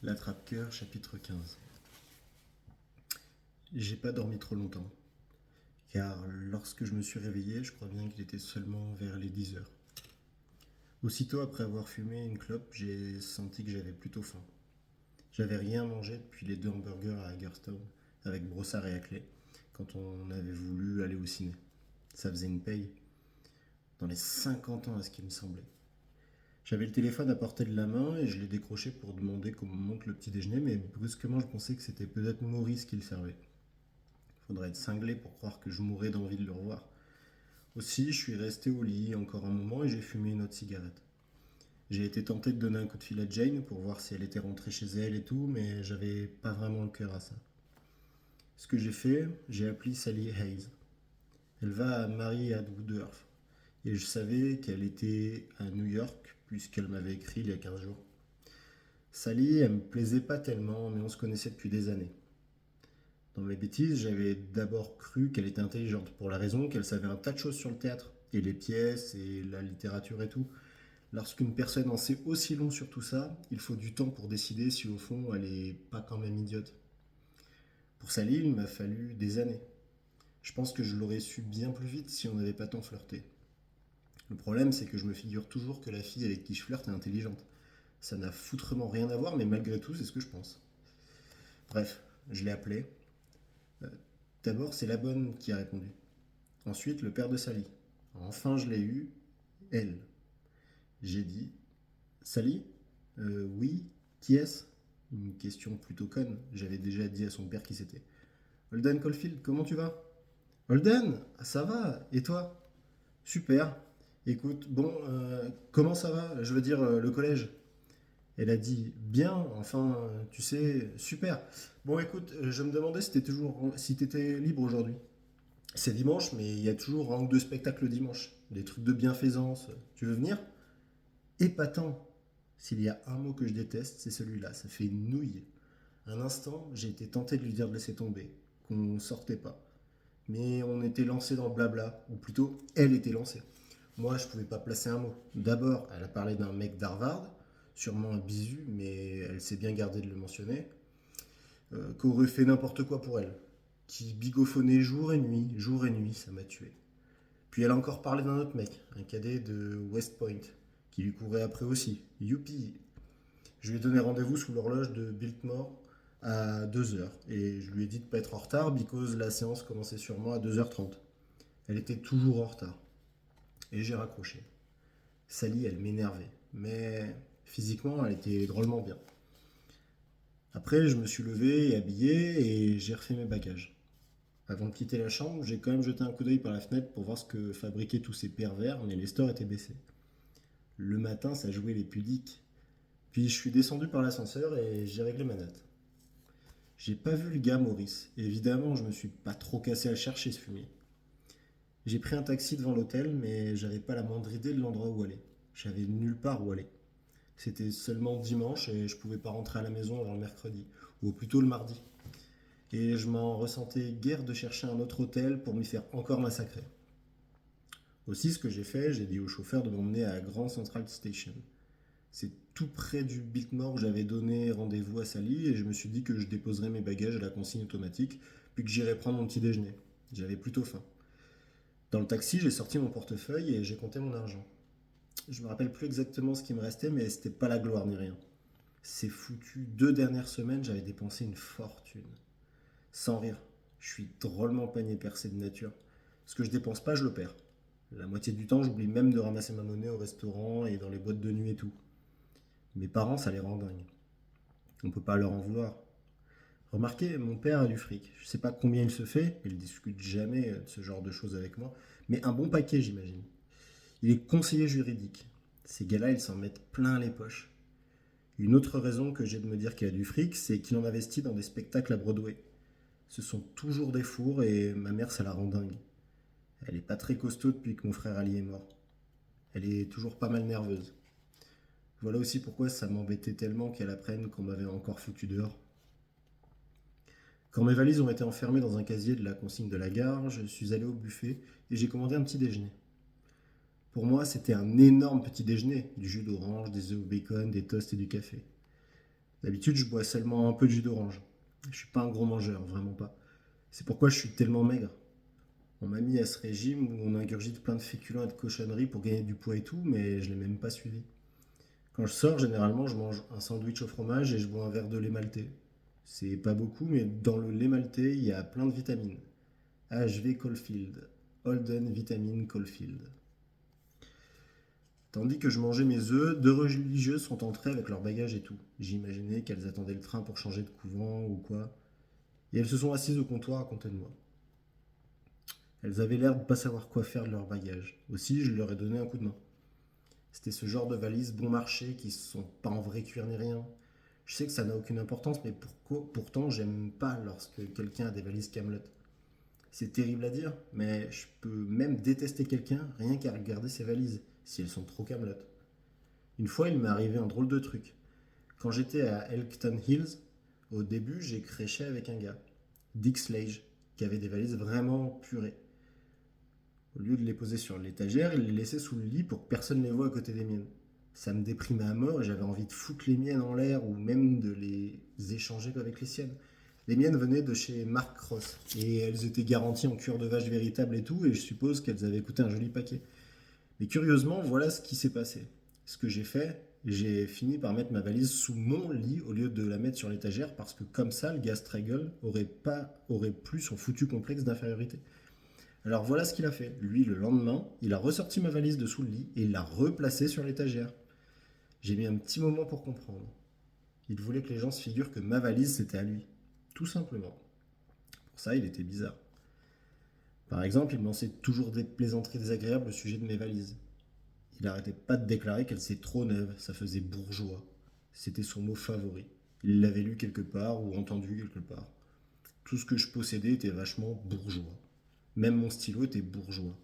L'attrape-cœur, chapitre 15. J'ai pas dormi trop longtemps, car lorsque je me suis réveillé, je crois bien qu'il était seulement vers les 10 heures. Aussitôt après avoir fumé une clope, j'ai senti que j'avais plutôt faim. J'avais rien mangé depuis les 2 hamburgers à Hagerstown, avec brossard et à clé, quand on avait voulu aller au ciné. Ça faisait une paye, dans les 50 ans à ce qui me semblait. J'avais le téléphone à portée de la main et je l'ai décroché pour demander comment monte le petit déjeuner, mais brusquement je pensais que c'était peut-être Maurice qui le servait. Faudrait être cinglé pour croire que je mourrais d'envie de le revoir. Aussi, je suis resté au lit encore un moment et j'ai fumé une autre cigarette. J'ai été tenté de donner un coup de fil à Jane pour voir si elle était rentrée chez elle et tout, mais j'avais pas vraiment le cœur à ça. Ce que j'ai fait, j'ai appelé Sally Hayes. Elle va à Mary Woodworth et je savais qu'elle était à New York puisqu'elle m'avait écrit il y a 15 jours. Sally, elle me plaisait pas tellement, mais on se connaissait depuis des années. Dans mes bêtises, j'avais d'abord cru qu'elle était intelligente, pour la raison qu'elle savait un tas de choses sur le théâtre, et les pièces, et la littérature et tout. Lorsqu'une personne en sait aussi long sur tout ça, il faut du temps pour décider si au fond elle est pas quand même idiote. Pour Sally, il m'a fallu des années. Je pense que je l'aurais su bien plus vite si on n'avait pas tant flirté. Le problème, c'est que je me figure toujours que la fille avec qui je flirte est intelligente. Ça n'a foutrement rien à voir, mais malgré tout, c'est ce que je pense. Bref, je l'ai appelée. Euh, D'abord, c'est la bonne qui a répondu. Ensuite, le père de Sally. Enfin, je l'ai eu, elle. J'ai dit Sally Oui, qui est-ce? Une question plutôt conne. J'avais déjà dit à son père qui c'était. Holden Caulfield, comment tu vas? Holden, ça va, et toi? Super. Écoute, bon, comment ça va? Je veux dire, le collège. Elle a dit bien, enfin, tu sais, super. Bon, écoute, je me demandais si t'étais libre aujourd'hui. C'est dimanche, mais il y a toujours un ou deux spectacles le dimanche. Des trucs de bienfaisance. Tu veux venir? Épatant. S'il y a un mot que je déteste, c'est celui-là. Ça fait une nouille. Un instant, j'ai été tenté de lui dire de laisser tomber, qu'on ne sortait pas. Mais on était lancé dans le blabla, ou plutôt, elle était lancée. Moi, je pouvais pas placer un mot. D'abord, elle a parlé d'un mec d'Harvard, sûrement un bisu, mais elle s'est bien gardée de le mentionner, qu'aurait fait n'importe quoi pour elle, qui bigophonait jour et nuit, ça m'a tué. Puis elle a encore parlé d'un autre mec, un cadet de West Point, qui lui courait après aussi. Youpi. Je lui ai donné rendez-vous sous l'horloge de Biltmore à 2 heures et je lui ai dit de ne pas être en retard because la séance commençait sûrement à 2h30. Elle était toujours en retard. Et j'ai raccroché. Sally, elle m'énervait, mais physiquement, elle était drôlement bien. Après, je me suis levé et habillé et j'ai refait mes bagages. Avant de quitter la chambre, j'ai quand même jeté un coup d'œil par la fenêtre pour voir ce que fabriquaient tous ces pervers, mais les stores étaient baissés. Le matin, ça jouait les pudiques. Puis je suis descendu par l'ascenseur et j'ai réglé ma note. J'ai pas vu le gars Maurice. Et évidemment, je me suis pas trop cassé à le chercher ce fumier. J'ai pris un taxi devant l'hôtel, mais j'avais pas la moindre idée de l'endroit où aller. J'avais nulle part où aller. C'était seulement dimanche et je pouvais pas rentrer à la maison avant le mercredi, ou plutôt le mardi. Et je m'en ressentais guère de chercher un autre hôtel pour m'y faire encore massacrer. Aussi, ce que j'ai fait, j'ai dit au chauffeur de m'emmener à Grand Central Station. C'est tout près du Biltmore où j'avais donné rendez-vous à Sally et je me suis dit que je déposerais mes bagages à la consigne automatique puis que j'irais prendre mon petit déjeuner. J'avais plutôt faim. Dans le taxi, j'ai sorti mon portefeuille et j'ai compté mon argent. Je me rappelle plus exactement ce qui me restait, mais c'était pas la gloire ni rien. Ces foutues 2 dernières semaines, j'avais dépensé une fortune. Sans rire, je suis drôlement panier percé de nature. Ce que je dépense pas, je le perds. La moitié du temps, j'oublie même de ramasser ma monnaie au restaurant et dans les boîtes de nuit et tout. Mes parents, ça les rend dingues. On peut pas leur en vouloir. Remarquez, mon père a du fric. Je sais pas combien il se fait, il discute jamais de ce genre de choses avec moi, mais un bon paquet, j'imagine. Il est conseiller juridique. Ces gars-là, ils s'en mettent plein les poches. Une autre raison que j'ai de me dire qu'il a du fric, c'est qu'il en investit dans des spectacles à Broadway. Ce sont toujours des fours et ma mère, ça la rend dingue. Elle est pas très costaud depuis que mon frère Ali est mort. Elle est toujours pas mal nerveuse. Voilà aussi pourquoi ça m'embêtait tellement qu'elle apprenne qu'on m'avait encore foutu dehors. Quand mes valises ont été enfermées dans un casier de la consigne de la gare, je suis allé au buffet et j'ai commandé un petit déjeuner. Pour moi, c'était un énorme petit déjeuner, du jus d'orange, des œufs au bacon, des toasts et du café. D'habitude, je bois seulement un peu de jus d'orange. Je suis pas un gros mangeur, vraiment pas. C'est pourquoi je suis tellement maigre. On m'a mis à ce régime où on ingurgite plein de féculents et de cochonneries pour gagner du poids et tout, mais je l'ai même pas suivi. Quand je sors, généralement, je mange un sandwich au fromage et je bois un verre de lait maltais. C'est pas beaucoup, mais dans le lait maltais, il y a plein de vitamines. HV Caulfield, Holden Vitamine Caulfield. Tandis que je mangeais mes œufs, deux religieuses sont entrées avec leur bagage et tout. J'imaginais qu'elles attendaient le train pour changer de couvent ou quoi. Et elles se sont assises au comptoir à côté de moi. Elles avaient l'air de pas savoir quoi faire de leur bagage. Aussi, je leur ai donné un coup de main. C'était ce genre de valises bon marché qui sont pas en vrai cuir ni rien. Je sais que ça n'a aucune importance, mais pourtant j'aime pas lorsque quelqu'un a des valises Camelot. C'est terrible à dire, mais je peux même détester quelqu'un rien qu'à regarder ses valises, si elles sont trop Camelot. Une fois, il m'est arrivé un drôle de truc. Quand j'étais à Elkton Hills, au début, j'ai créché avec un gars, Dick Slage, qui avait des valises vraiment purées. Au lieu de les poser sur l'étagère, il les laissait sous le lit pour que personne ne les voie à côté des miennes. Ça me déprimait à mort et j'avais envie de foutre les miennes en l'air ou même de les échanger avec les siennes. Les miennes venaient de chez Mark Cross et elles étaient garanties en cuir de vache véritable et tout, et je suppose qu'elles avaient coûté un joli paquet. Mais curieusement, voilà ce qui s'est passé. Ce que j'ai fait, j'ai fini par mettre ma valise sous mon lit au lieu de la mettre sur l'étagère parce que comme ça, le gars Straggle aurait plus son foutu complexe d'infériorité. Alors voilà ce qu'il a fait. Lui, le lendemain, il a ressorti ma valise de sous le lit et il l'a replacée sur l'étagère. J'ai mis un petit moment pour comprendre. Il voulait que les gens se figurent que ma valise, c'était à lui. Tout simplement. Pour ça, il était bizarre. Par exemple, il me lançait toujours des plaisanteries désagréables au sujet de mes valises. Il arrêtait pas de déclarer qu'elles étaient trop neuves, ça faisait bourgeois. C'était son mot favori. Il l'avait lu quelque part ou entendu quelque part. Tout ce que je possédais était vachement bourgeois. Même mon stylo était bourgeois.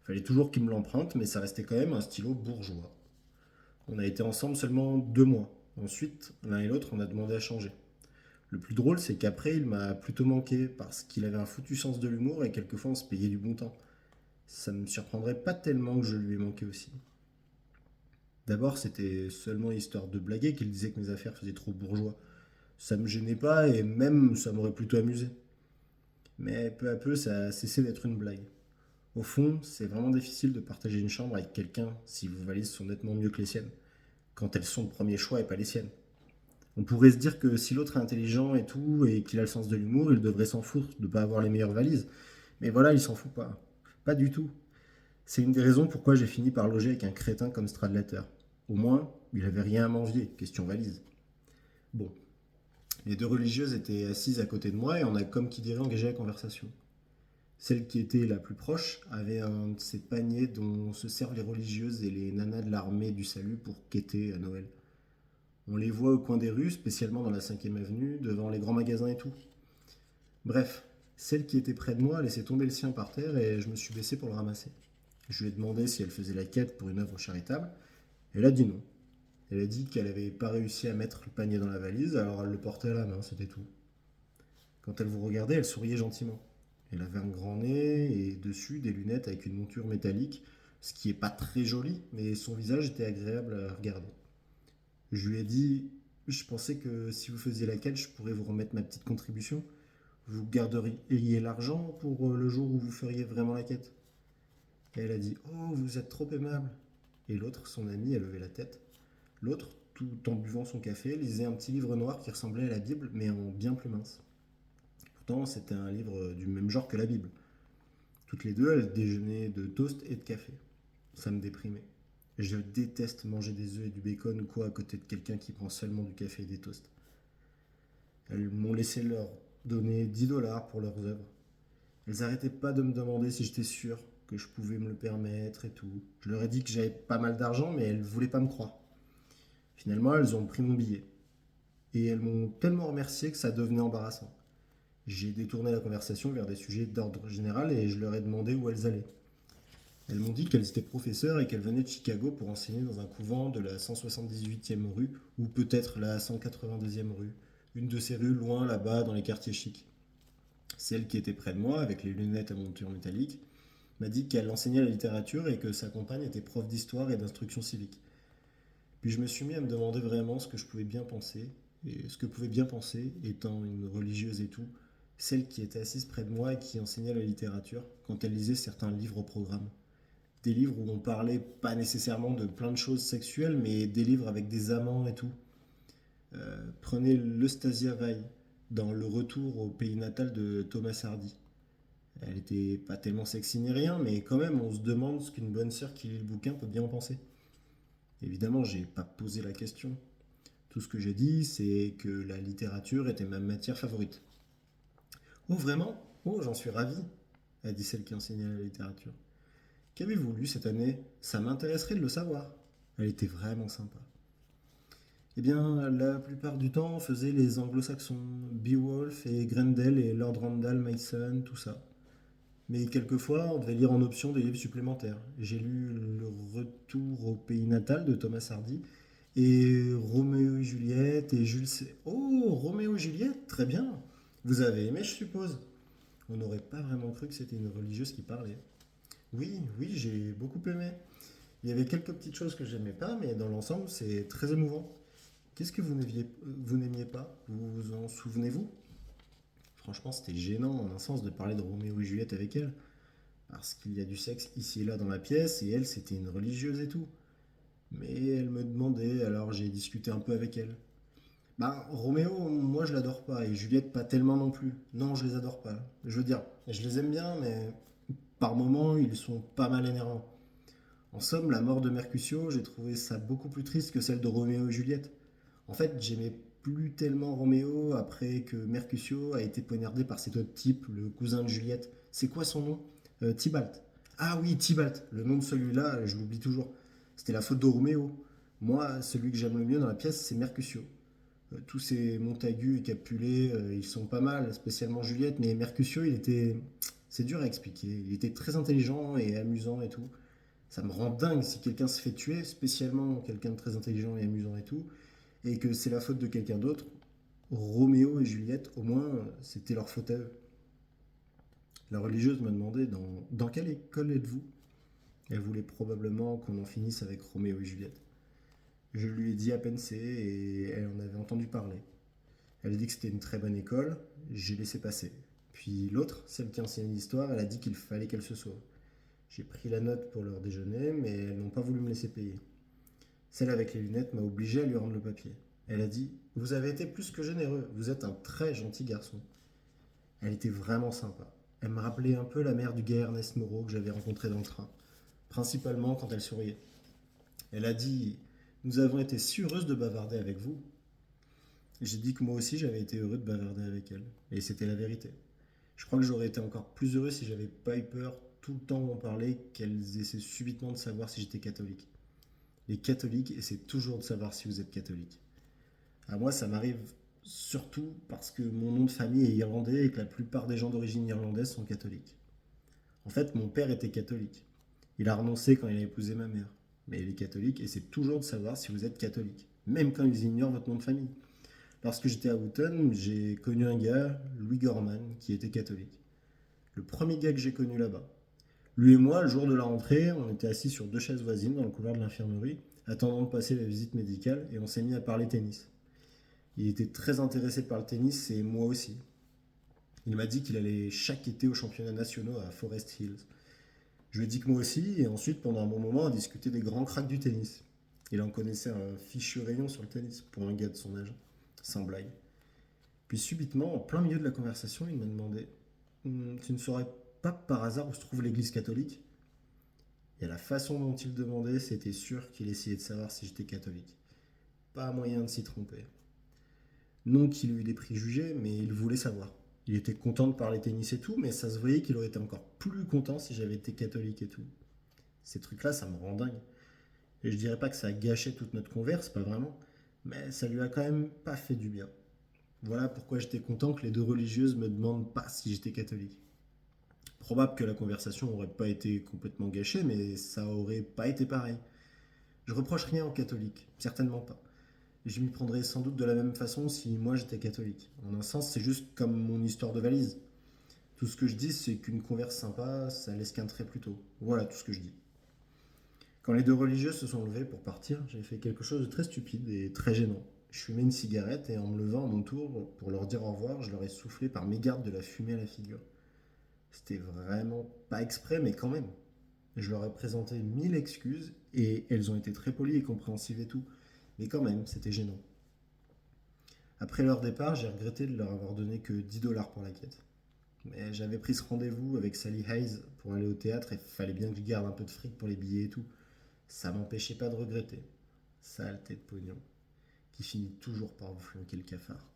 Fallait toujours qu'il me l'emprunte, mais ça restait quand même un stylo bourgeois. On a été ensemble seulement 2 mois. Ensuite, l'un et l'autre, on a demandé à changer. Le plus drôle, c'est qu'après, il m'a plutôt manqué parce qu'il avait un foutu sens de l'humour et quelquefois on se payait du bon temps. Ça me surprendrait pas tellement que je lui ai manqué aussi. D'abord, c'était seulement histoire de blaguer qu'il disait que mes affaires faisaient trop bourgeois. Ça me gênait pas et même ça m'aurait plutôt amusé. Mais peu à peu, ça a cessé d'être une blague. Au fond, c'est vraiment difficile de partager une chambre avec quelqu'un si vos valises sont nettement mieux que les siennes, quand elles sont de premier choix et pas les siennes. On pourrait se dire que si l'autre est intelligent et tout, et qu'il a le sens de l'humour, il devrait s'en foutre de ne pas avoir les meilleures valises. Mais voilà, il s'en fout pas. Pas du tout. C'est une des raisons pourquoi j'ai fini par loger avec un crétin comme Stradlater. Au moins, il avait rien à m'envier, question valise. Bon, les deux religieuses étaient assises à côté de moi et on a comme qui dirait engagé la conversation. Celle qui était la plus proche avait un de ces paniers dont se servent les religieuses et les nanas de l'armée du salut pour quêter à Noël. On les voit au coin des rues, spécialement dans la 5e avenue, devant les grands magasins et tout. Bref, celle qui était près de moi a laissé tomber le sien par terre et je me suis baissé pour le ramasser. Je lui ai demandé si elle faisait la quête pour une œuvre charitable. Elle a dit non. Elle a dit qu'elle n'avait pas réussi à mettre le panier dans la valise, alors elle le portait à la main, c'était tout. Quand elle vous regardait, elle souriait gentiment. Elle avait un grand nez et dessus des lunettes avec une monture métallique, ce qui est pas très joli, mais son visage était agréable à regarder. Je lui ai dit, je pensais que si vous faisiez la quête, je pourrais vous remettre ma petite contribution. Vous garderiez l'argent pour le jour où vous feriez vraiment la quête. Et elle a dit, oh, vous êtes trop aimable. Et l'autre, son ami, a levé la tête. L'autre, tout en buvant son café, lisait un petit livre noir qui ressemblait à la Bible, mais en bien plus mince. Pourtant, c'était un livre du même genre que la Bible. Toutes les deux, elles déjeunaient de toast et de café. Ça me déprimait. Je déteste manger des œufs et du bacon ou quoi à côté de quelqu'un qui prend seulement du café et des toasts. Elles m'ont laissé leur donner 10 dollars pour leurs œuvres. Elles arrêtaient pas de me demander si j'étais sûr que je pouvais me le permettre et tout. Je leur ai dit que j'avais pas mal d'argent, mais elles voulaient pas me croire. Finalement, elles ont pris mon billet. Et elles m'ont tellement remercié que ça devenait embarrassant. J'ai détourné la conversation vers des sujets d'ordre général et je leur ai demandé où elles allaient. Elles m'ont dit qu'elles étaient professeurs et qu'elles venaient de Chicago pour enseigner dans un couvent de la 178e rue ou peut-être la 182e rue, une de ces rues loin là-bas dans les quartiers chics. Celle qui était près de moi, avec les lunettes à monture métallique, m'a dit qu'elle enseignait la littérature et que sa compagne était prof d'histoire et d'instruction civique. Puis je me suis mis à me demander vraiment ce que je pouvais bien penser, Et ce que pouvait bien penser, étant une religieuse et tout, celle qui était assise près de moi et qui enseignait la littérature quand elle lisait certains livres au programme. Des livres où on parlait pas nécessairement de plein de choses sexuelles, mais des livres avec des amants et tout. Prenez l'Eustasia Vai dans Le Retour au pays natal de Thomas Hardy. Elle était pas tellement sexy ni rien, mais quand même, on se demande ce qu'une bonne sœur qui lit le bouquin peut bien en penser. Évidemment, j'ai pas posé la question. Tout ce que j'ai dit, c'est que la littérature était ma matière favorite. Oh, vraiment? Oh, j'en suis ravi, a dit celle qui enseignait la littérature. Qu'avez-vous lu cette année? Ça m'intéresserait de le savoir. Elle était vraiment sympa. Eh bien, la plupart du temps, on faisait les anglo-saxons, Beowulf et Grendel et Lord Randall Mason, tout ça. Mais quelquefois, on devait lire en option des livres supplémentaires. J'ai lu Le Retour au pays natal de Thomas Hardy et Roméo et Juliette et Jules César. Oh, Roméo et Juliette, très bien. Vous avez aimé, je suppose. On n'aurait pas vraiment cru que c'était une religieuse qui parlait. Oui, oui, j'ai beaucoup aimé. Il y avait quelques petites choses que j'aimais pas, mais dans l'ensemble, c'est très émouvant. Qu'est-ce que vous n'aimiez pas? Vous en souvenez-vous? Franchement, c'était gênant en un sens de parler de Roméo et Juliette avec elle. Parce qu'il y a du sexe ici et là dans la pièce, et elle, c'était une religieuse et tout. Mais elle me demandait, alors j'ai discuté un peu avec elle. Bah, Roméo, moi je l'adore pas, et Juliette pas tellement non plus. Non, je les adore pas. Je veux dire, je les aime bien, mais par moments, ils sont pas mal énervants. En somme, la mort de Mercutio, j'ai trouvé ça beaucoup plus triste que celle de Roméo et Juliette. En fait, j'aimais plus tellement Roméo après que Mercutio a été poignardé par cet autre type, le cousin de Juliette. C'est quoi son nom? Tybalt. Ah oui, Tybalt. Le nom de celui-là, je l'oublie toujours. C'était la faute de Roméo. Moi, celui que j'aime le mieux dans la pièce, c'est Mercutio. Tous ces Montagu et Capulet, ils sont pas mal, spécialement Juliette, mais Mercutio, il était. C'est dur à expliquer. Il était très intelligent et amusant et tout. Ça me rend dingue si quelqu'un se fait tuer, spécialement quelqu'un de très intelligent et amusant et tout, et que c'est la faute de quelqu'un d'autre. Roméo et Juliette, au moins, c'était leur faute à eux. La religieuse m'a demandé dans quelle école êtes-vous? Elle voulait probablement qu'on en finisse avec Roméo et Juliette. Je lui ai dit à peine c'est et elle en avait entendu parler. Elle a dit que c'était une très bonne école, j'ai laissé passer. Puis l'autre, celle qui enseignait l'histoire, elle a dit qu'il fallait qu'elle se sauve. J'ai pris la note pour leur déjeuner, mais elles n'ont pas voulu me laisser payer. Celle avec les lunettes m'a obligé à lui rendre le papier. Elle a dit: Vous avez été plus que généreux, vous êtes un très gentil garçon. Elle était vraiment sympa. Elle me rappelait un peu la mère du gars Ernest Moreau que j'avais rencontré dans le train, principalement quand elle souriait. Elle a dit: Nous avons été si heureuses de bavarder avec vous. J'ai dit que moi aussi j'avais été heureux de bavarder avec elle, et c'était la vérité. Je crois que j'aurais été encore plus heureux si j'avais pas eu peur tout le temps d'en parler qu'elles essaient subitement de savoir si j'étais catholique. Les catholiques essaient toujours de savoir si vous êtes catholique. À moi, ça m'arrive surtout parce que mon nom de famille est irlandais et que la plupart des gens d'origine irlandaise sont catholiques. En fait, mon père était catholique. Il a renoncé quand il a épousé ma mère. Mais les catholiques essaient toujours de savoir si vous êtes catholique, même quand ils ignorent votre nom de famille. Lorsque j'étais à Wotton, j'ai connu un gars, Louis Gorman, qui était catholique. Le premier gars que j'ai connu là-bas. Lui et moi, le jour de la rentrée, on était assis sur deux chaises voisines dans le couloir de l'infirmerie, attendant de passer la visite médicale, et on s'est mis à parler tennis. Il était très intéressé par le tennis et moi aussi. Il m'a dit qu'il allait chaque été aux championnats nationaux à Forest Hills. Je lui ai dit que moi aussi, et ensuite, pendant un bon moment, on a discuté des grands cracks du tennis. Il en connaissait un fichu rayon sur le tennis pour un gars de son âge, sans blague. Puis subitement, en plein milieu de la conversation, il m'a demandé: Tu ne saurais pas par hasard où se trouve l'église catholique? Et à la façon dont il demandait, c'était sûr qu'il essayait de savoir si j'étais catholique. Pas moyen de s'y tromper. Non qu'il ait eu des préjugés, mais il voulait savoir. Il était content de parler tennis et tout, mais ça se voyait qu'il aurait été encore plus content si j'avais été catholique et tout. Ces trucs-là, ça me rend dingue. Et je dirais pas que ça a gâché toute notre converse, pas vraiment, mais ça lui a quand même pas fait du bien. Voilà pourquoi j'étais content que les deux religieuses me demandent pas si j'étais catholique. Probable que la conversation aurait pas été complètement gâchée, mais ça aurait pas été pareil. Je reproche rien aux catholiques, certainement pas. Je m'y prendrais sans doute de la même façon si moi j'étais catholique. En un sens, c'est juste comme mon histoire de valise. Tout ce que je dis, c'est qu'une converse sympa, ça laisse qu'un trait plus tôt. Voilà tout ce que je dis. Quand les deux religieuses se sont levées pour partir, j'ai fait quelque chose de très stupide et très gênant. Je fumais une cigarette et en me levant à mon tour pour leur dire au revoir, je leur ai soufflé par mégarde de la fumée à la figure. C'était vraiment pas exprès, mais quand même. Je leur ai présenté 1000 excuses et elles ont été très polies et compréhensives et tout. Mais quand même, c'était gênant. Après leur départ, j'ai regretté de leur avoir donné que 10 dollars pour la quête. Mais j'avais pris ce rendez-vous avec Sally Hayes pour aller au théâtre et fallait bien que je garde un peu de fric pour les billets et tout. Ça m'empêchait pas de regretter. Saleté de pognon, qui finit toujours par vous flanquer le cafard.